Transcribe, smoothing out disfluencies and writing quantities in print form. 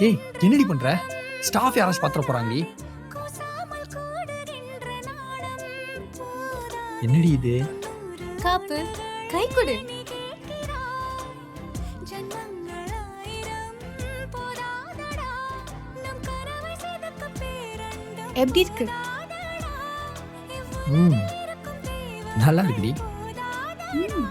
ஏய் என்னடி பண்ற? ஸ்டாஃப் யாராச்சும் பாத்திர போறாங்கடி. என்னடி இது? காப்பு கை கொடு. எப்படி இருக்கு? ம் நல்லா இருக்குடி. ம்